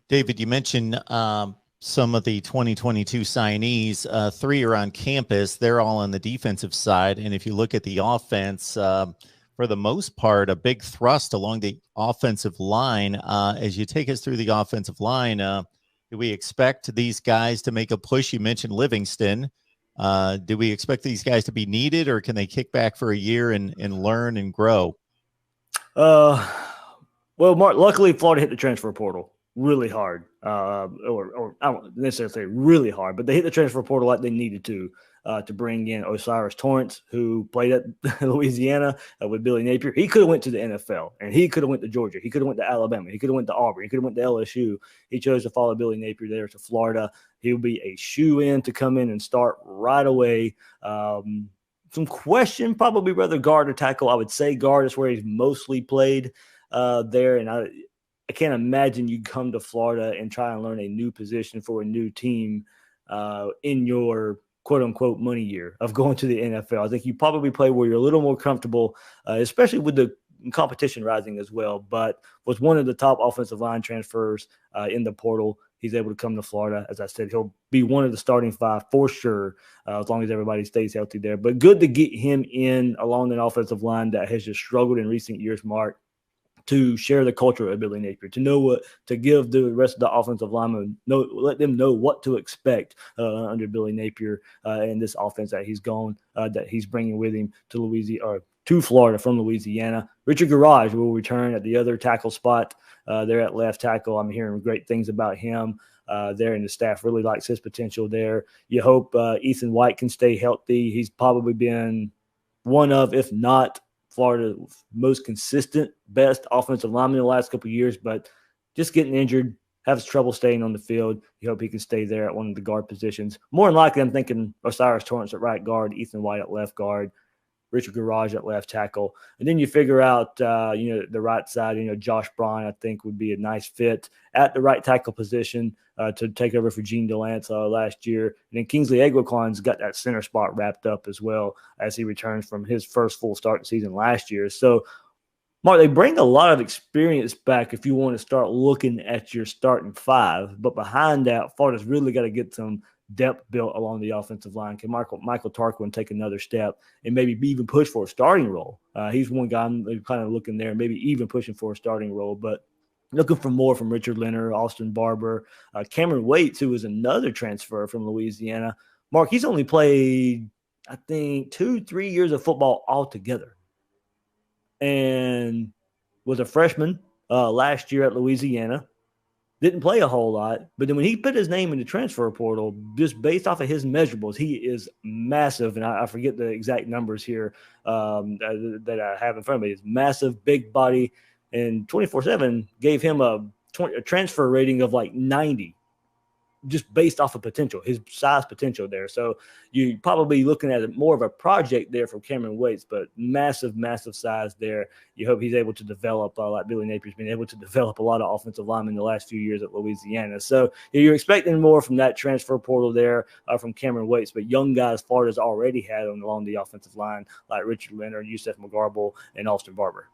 David, you mentioned some of the 2022 signees. Three are on campus. They're all on the defensive side. And if you look at the offense, for the most part, a big thrust along the offensive line. As you take us through the offensive line, do we expect these guys to make a push? You mentioned Livingston. Do we expect these guys to be needed, or can they kick back for a year and learn and grow? Well, Mark, luckily Florida hit the transfer portal really hard, or I don't necessarily say really hard, but they hit the transfer portal like they needed to bring in Osiris Torrence, who played at Louisiana with Billy Napier. He could have went to the NFL, and he could have went to Georgia. He could have went to Alabama. He could have went to Auburn. He could have went to LSU. He chose to follow Billy Napier there to Florida. He'll be a shoe-in to come in and start right away. Some question, probably rather guard or tackle. I would say guard is where he's mostly played there, and I can't imagine you come to Florida and try and learn a new position for a new team in your quote-unquote money year of going to the NFL. I think you probably play where you're a little more comfortable, especially with the competition rising as well. But was one of the top offensive line transfers in the portal. He's able to come to Florida. As I said, he'll be one of the starting five for sure, as long as everybody stays healthy there. But good to get him in along an offensive line that has just struggled in recent years, Mark, to share the culture of Billy Napier, to know what to give the rest of the offensive linemen, let them know what to expect under Billy Napier in this offense that he's bringing with him to Louisiana or to Florida from Louisiana. Richard Garage will return at the other tackle spot there at left tackle. I'm hearing great things about him there, and the staff really likes his potential there. You hope Ethan White can stay healthy. He's probably been one of, if not Florida's most consistent, best offensive lineman in the last couple of years, but just getting injured, has trouble staying on the field. You hope he can stay there at one of the guard positions. More than likely, I'm thinking Osiris Torrence at right guard, Ethan White at left guard, Richard Garage at left tackle. And then you figure out, the right side, Josh Braun, I think, would be a nice fit at the right tackle position to take over for Gene DeLance last year. And then Kingsley Eguaquan's got that center spot wrapped up as well as he returns from his first full start season last year. So, Mark, they bring a lot of experience back if you want to start looking at your starting five. But behind that, Florida's really got to get some depth built along the offensive line. Can Michael Tarquin take another step and maybe even push for a starting role? He's one guy I'm kind of looking there, maybe even pushing for a starting role, but looking for more from Richard Leonard, Austin Barber, Cameron Waits, who is another transfer from Louisiana. Mark, he's only played, I think, 2-3 years of football altogether and was a freshman last year at Louisiana. Didn't play a whole lot, but then when he put his name in the transfer portal, just based off of his measurables, he is massive. And I forget the exact numbers here that I have in front of me. He's massive, big body, and 24/7 gave him a transfer rating of like 90, just based off of potential, his size potential there. So you're probably looking at more of a project there from Cameron Waits, but massive, massive size there. You hope he's able to develop like Billy Napier's been able to develop a lot of offensive linemen in the last few years at Louisiana. So you're expecting more from that transfer portal there from Cameron Waits, but young guys Florida's already had along the offensive line like Richard Leonard, Yusef McGarble, and Austin Barber.